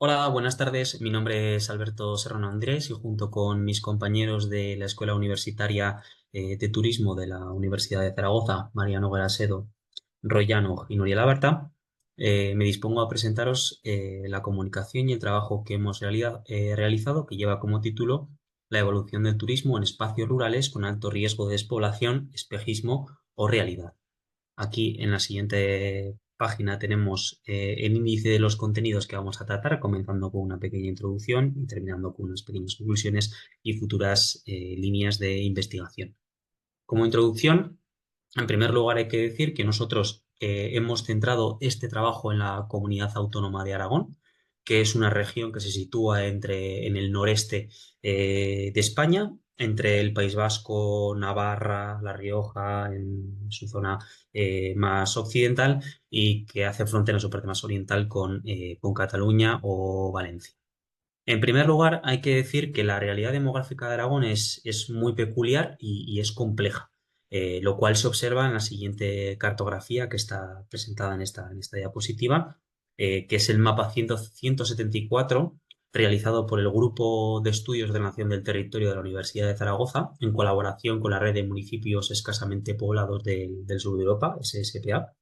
Hola, buenas tardes. Mi nombre es Alberto Serrano Andrés y junto con mis compañeros de la Escuela Universitaria de Turismo de la Universidad de Zaragoza, Mariano Garasedo, Royano y Nuria Labarta, me dispongo a presentaros la comunicación y el trabajo que hemos realizado, que lleva como título La evolución del turismo en espacios rurales con alto riesgo de despoblación, espejismo o realidad. Aquí en la siguiente página tenemos el índice de los contenidos que vamos a tratar, comenzando con una pequeña introducción y terminando con unas pequeñas conclusiones y futuras líneas de investigación. Como introducción, en primer lugar hay que decir que nosotros hemos centrado este trabajo en la comunidad autónoma de Aragón, que es una región que se sitúa en el noreste de España, entre el País Vasco, Navarra, La Rioja, en su zona más occidental, y que hace frontera en su parte más oriental con Cataluña o Valencia. En primer lugar, hay que decir que la realidad demográfica de Aragón es muy peculiar y es compleja, lo cual se observa en la siguiente cartografía que está presentada en esta diapositiva, que es el mapa 174 realizado por el Grupo de Estudios de la Nación del Territorio de la Universidad de Zaragoza, en colaboración con la Red de Municipios Escasamente Poblados del Sur de Europa, SSPA,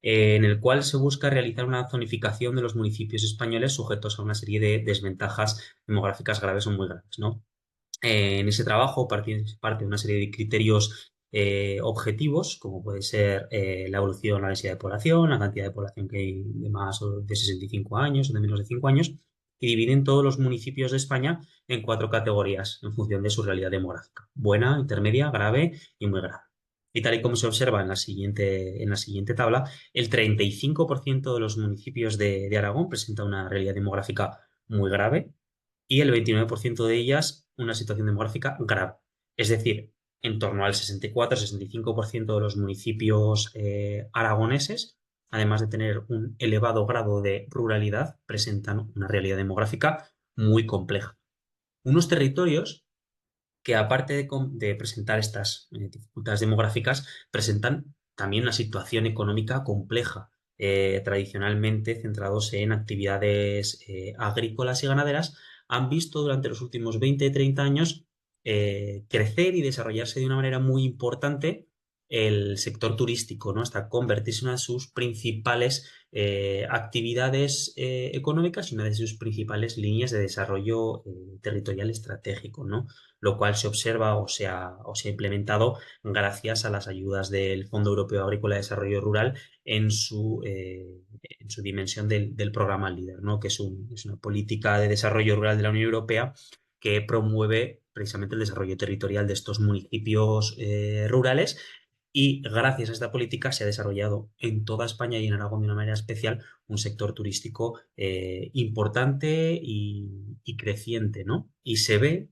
en el cual se busca realizar una zonificación de los municipios españoles sujetos a una serie de desventajas demográficas graves o muy graves, ¿no? En ese trabajo parte una serie de criterios objetivos, como puede ser la evolución, la densidad de población, la cantidad de población que hay de más o de 65 años o de menos de 5 años, y dividen todos los municipios de España en cuatro categorías en función de su realidad demográfica: buena, intermedia, grave y muy grave. Y tal y como se observa en la siguiente tabla, el 35% de los municipios de Aragón presenta una realidad demográfica muy grave y el 29% de ellas una situación demográfica grave. Es decir, en torno al 64-65% de los municipios aragoneses, además de tener un elevado grado de ruralidad, presentan una realidad demográfica muy compleja. Unos territorios que, aparte de presentar estas dificultades demográficas, presentan también una situación económica compleja, tradicionalmente centrados en actividades agrícolas y ganaderas. Han visto durante los últimos 20-30 años crecer y desarrollarse de una manera muy importante el sector turístico, ¿no? Hasta convertirse en una de sus principales actividades económicas y una de sus principales líneas de desarrollo territorial estratégico, ¿no? Lo cual se observa o se ha implementado gracias a las ayudas del Fondo Europeo Agrícola de Desarrollo Rural en su dimensión del programa LEADER, ¿no? Que es una política de desarrollo rural de la Unión Europea que promueve precisamente el desarrollo territorial de estos municipios rurales, y gracias a esta política se ha desarrollado en toda España y en Aragón de una manera especial un sector turístico importante y creciente, ¿no? Y se ve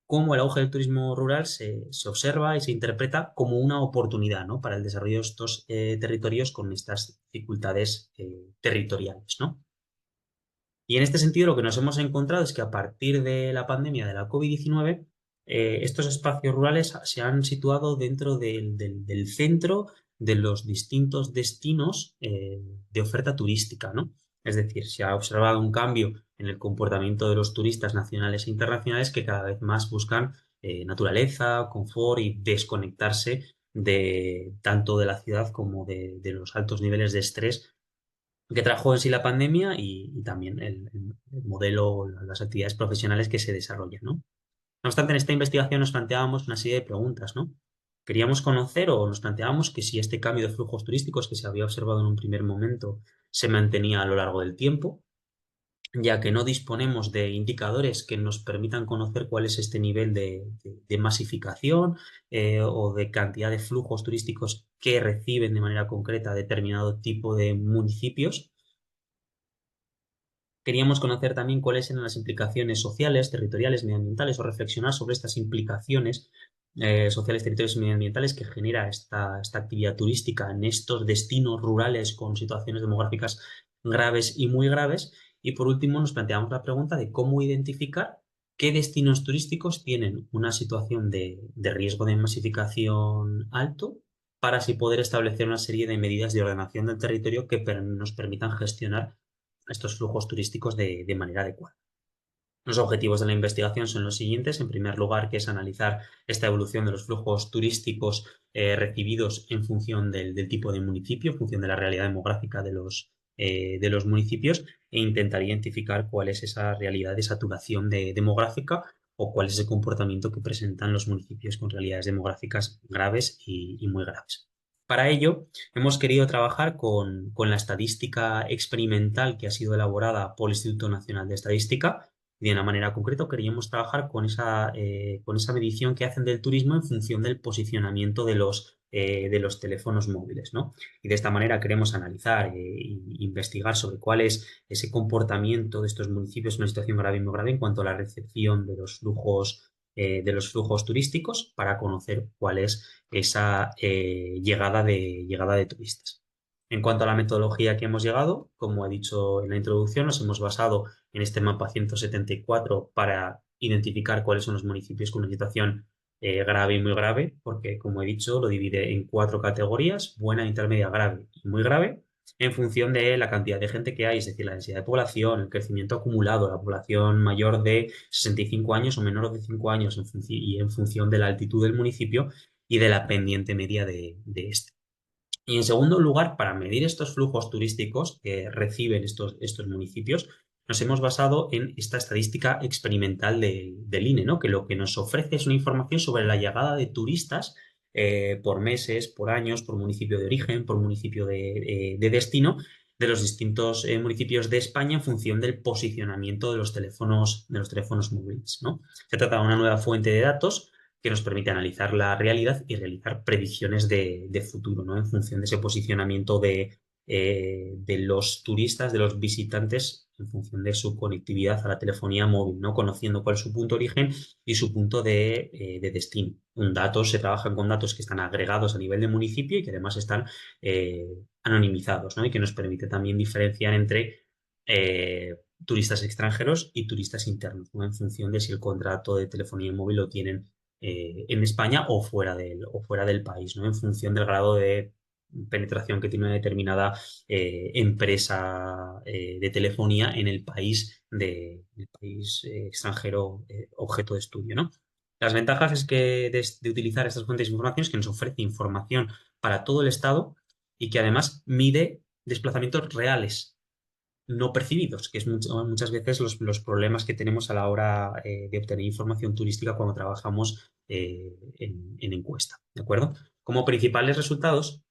cómo el auge del turismo rural se observa y se interpreta como una oportunidad, ¿no? Para el desarrollo de estos territorios con estas dificultades territoriales, ¿no? Y en este sentido, lo que nos hemos encontrado es que a partir de la pandemia de la COVID-19, estos espacios rurales se han situado dentro del centro de los distintos destinos de oferta turística, ¿no? Es decir, se ha observado un cambio en el comportamiento de los turistas nacionales e internacionales, que cada vez más buscan naturaleza, confort y desconectarse tanto de la ciudad como de los altos niveles de estrés que trajo en sí la pandemia, y también el modelo, las actividades profesionales que se desarrollan, ¿no? No obstante, en esta investigación nos planteábamos una serie de preguntas, ¿no? Queríamos conocer, o nos planteábamos, que si este cambio de flujos turísticos que se había observado en un primer momento se mantenía a lo largo del tiempo, ya que no disponemos de indicadores que nos permitan conocer cuál es este nivel de masificación o de cantidad de flujos turísticos que reciben de manera concreta determinado tipo de municipios. Queríamos conocer también cuáles eran las implicaciones sociales, territoriales, medioambientales, o reflexionar sobre estas implicaciones sociales, territoriales y medioambientales que genera esta actividad turística en estos destinos rurales con situaciones demográficas graves y muy graves. Y por último, nos planteamos la pregunta de cómo identificar qué destinos turísticos tienen una situación de riesgo de masificación alto, para así poder establecer una serie de medidas de ordenación del territorio que nos permitan gestionar estos flujos turísticos de manera adecuada. Los objetivos de la investigación son los siguientes. En primer lugar, que es analizar esta evolución de los flujos turísticos recibidos en función del tipo de municipio, en función de la realidad demográfica de los municipios, e intentar identificar cuál es esa realidad de saturación demográfica o cuál es el comportamiento que presentan los municipios con realidades demográficas graves y muy graves. Para ello, hemos querido trabajar con la estadística experimental que ha sido elaborada por el Instituto Nacional de Estadística. De una manera concreta, queríamos trabajar con esa medición que hacen del turismo en función del posicionamiento de los teléfonos móviles, ¿no? Y de esta manera queremos analizar e investigar sobre cuál es ese comportamiento de estos municipios en una situación grave y muy grave en cuanto a la recepción de los flujos turísticos para conocer cuál es esa llegada de turistas. En cuanto a la metodología que hemos llegado, como he dicho en la introducción, nos hemos basado en este mapa 174 para identificar cuáles son los municipios con una situación grave y muy grave, porque como he dicho, lo divide en 4 categorías: buena, intermedia, grave y muy grave, en función de la cantidad de gente que hay, es decir, la densidad de población, el crecimiento acumulado, la población mayor de 65 años o menor de 5 años, y en función de la altitud del municipio y de la pendiente media de este. Y en segundo lugar, para medir estos flujos turísticos que reciben estos municipios, nos hemos basado en esta estadística experimental del INE, ¿no? Que lo que nos ofrece es una información sobre la llegada de turistas por meses, por años, por municipio de origen, por municipio de destino, de los distintos municipios de España en función del posicionamiento de los teléfonos móviles, ¿no? Se trata de una nueva fuente de datos que nos permite analizar la realidad y realizar predicciones de futuro, ¿no? En función de ese posicionamiento de los turistas, de los visitantes, en función de su conectividad a la telefonía móvil, ¿no? Conociendo cuál es su punto de origen y su punto de destino. Se trabajan con datos que están agregados a nivel de municipio y que además están anonimizados, ¿no? Y que nos permite también diferenciar entre turistas extranjeros y turistas internos, ¿no? En función de si el contrato de telefonía móvil lo tienen en España o fuera del país, ¿no? En función del grado de penetración que tiene una determinada empresa de telefonía en el país extranjero objeto de estudio, ¿no? Las ventajas es que de utilizar estas fuentes de información es que nos ofrece información para todo el Estado y que además mide desplazamientos reales, no percibidos, que es muchas veces los problemas que tenemos a la hora de obtener información turística cuando trabajamos en encuesta, ¿de acuerdo? Como principales resultados,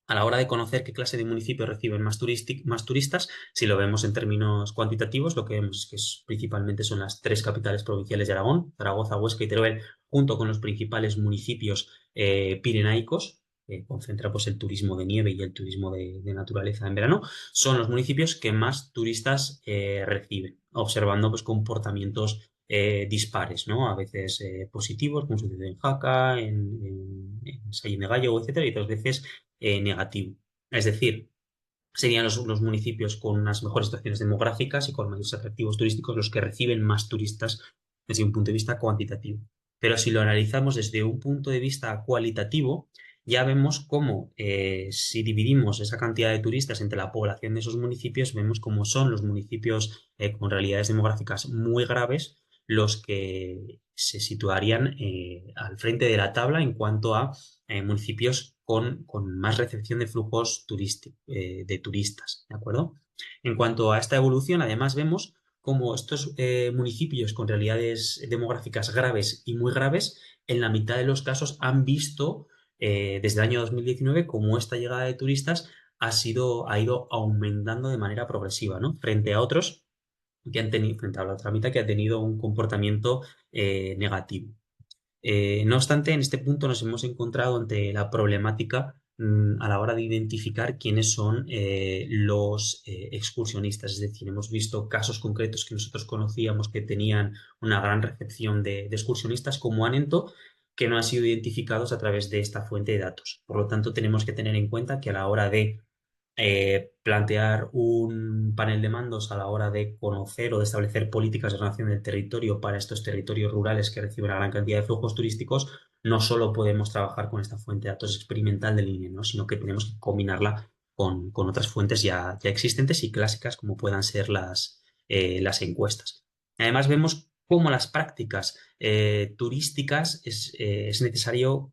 a la hora de conocer qué clase de municipios reciben más turistas, si lo vemos en términos cuantitativos, lo que vemos es que principalmente son las 3 capitales provinciales de Aragón: Zaragoza, Huesca y Teruel, junto con los principales municipios pirenaicos, concentra pues el turismo de nieve y el turismo de naturaleza en verano. Son los municipios que más turistas reciben, observando pues comportamientos dispares, ¿no? A veces positivos, como sucede en Jaca, en Sallén de Gallo, etcétera, y otras veces negativo. Es decir, serían los municipios con unas mejores situaciones demográficas y con mayores atractivos turísticos los que reciben más turistas desde un punto de vista cuantitativo. Pero si lo analizamos desde un punto de vista cualitativo, ya vemos cómo si dividimos esa cantidad de turistas entre la población de esos municipios, vemos cómo son los municipios con realidades demográficas muy graves los que se situarían al frente de la tabla en cuanto a municipios con más recepción de flujos de turistas, ¿de acuerdo? En cuanto a esta evolución, además vemos cómo estos municipios con realidades demográficas graves y muy graves, en la mitad de los casos han visto desde el año 2019 cómo esta llegada de turistas ha ido aumentando de manera progresiva, ¿no? Frente a otros frente a la otra mitad que ha tenido un comportamiento negativo. No obstante, en este punto nos hemos encontrado ante la problemática a la hora de identificar quiénes son los excursionistas. Es decir, hemos visto casos concretos que nosotros conocíamos que tenían una gran recepción de excursionistas como Anento, que no han sido identificados a través de esta fuente de datos. Por lo tanto, tenemos que tener en cuenta que a la hora de plantear un panel de mandos a la hora de conocer o de establecer políticas de ordenación del territorio para estos territorios rurales que reciben una gran cantidad de flujos turísticos, no solo podemos trabajar con esta fuente de datos experimental del INE, ¿no? Sino que tenemos que combinarla con otras fuentes ya existentes y clásicas como puedan ser las encuestas. Además, vemos cómo las prácticas turísticas es necesario,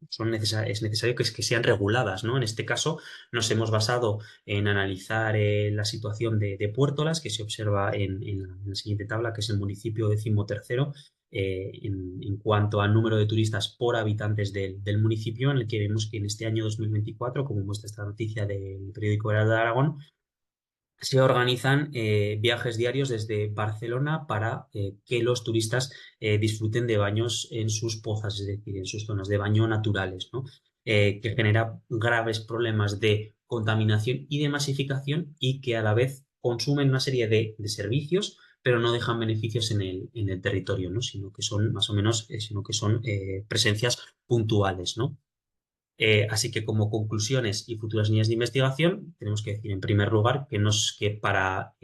es necesario que sean reguladas, ¿no? En este caso, nos hemos basado en analizar la situación de Puertolas, que se observa en la siguiente tabla, que es el municipio 13º, en cuanto al número de turistas por habitantes del municipio, en el que vemos que en este año 2024, como muestra esta noticia del periódico Heraldo de Aragón, se organizan viajes diarios desde Barcelona para que los turistas disfruten de baños en sus pozas, es decir, en sus zonas de baño naturales, ¿no? Que genera graves problemas de contaminación y de masificación y que a la vez consumen una serie de servicios, pero no dejan beneficios en el territorio, ¿no? Sino que son más o menos, sino que son presencias puntuales, ¿no? Así que como conclusiones y futuras líneas de investigación, tenemos que decir en primer lugar que para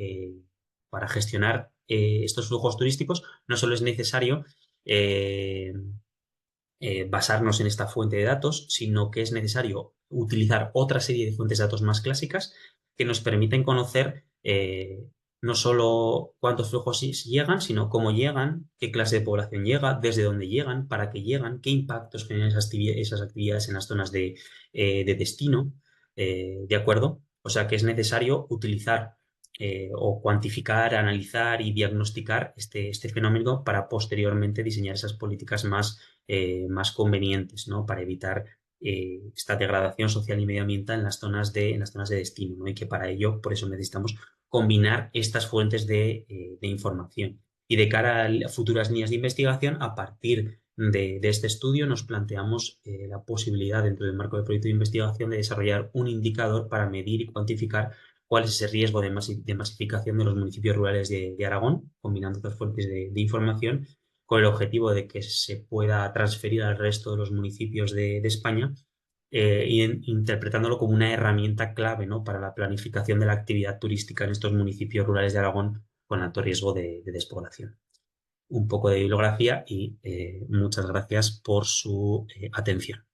gestionar estos flujos turísticos no solo es necesario eh, basarnos en esta fuente de datos, sino que es necesario utilizar otra serie de fuentes de datos más clásicas que nos permiten conocer no solo cuántos flujos llegan, sino cómo llegan, qué clase de población llega, desde dónde llegan, para qué llegan, qué impactos generan esas actividades en las zonas de destino, ¿de acuerdo? O sea que es necesario utilizar o cuantificar, analizar y diagnosticar este fenómeno para posteriormente diseñar esas políticas más convenientes, ¿no? Para evitar esta degradación social y medioambiental en las zonas de destino, ¿no? Y que para ello, por eso necesitamos combinar estas fuentes de información. Y de cara a futuras líneas de investigación, a partir de este estudio nos planteamos la posibilidad, dentro del marco del proyecto de investigación, de desarrollar un indicador para medir y cuantificar cuál es ese riesgo de masificación de los municipios rurales de Aragón, combinando otras fuentes de información, con el objetivo de que se pueda transferir al resto de los municipios de España, interpretándolo como una herramienta clave, ¿no? Para la planificación de la actividad turística en estos municipios rurales de Aragón con alto riesgo de despoblación. Un poco de bibliografía y muchas gracias por su atención.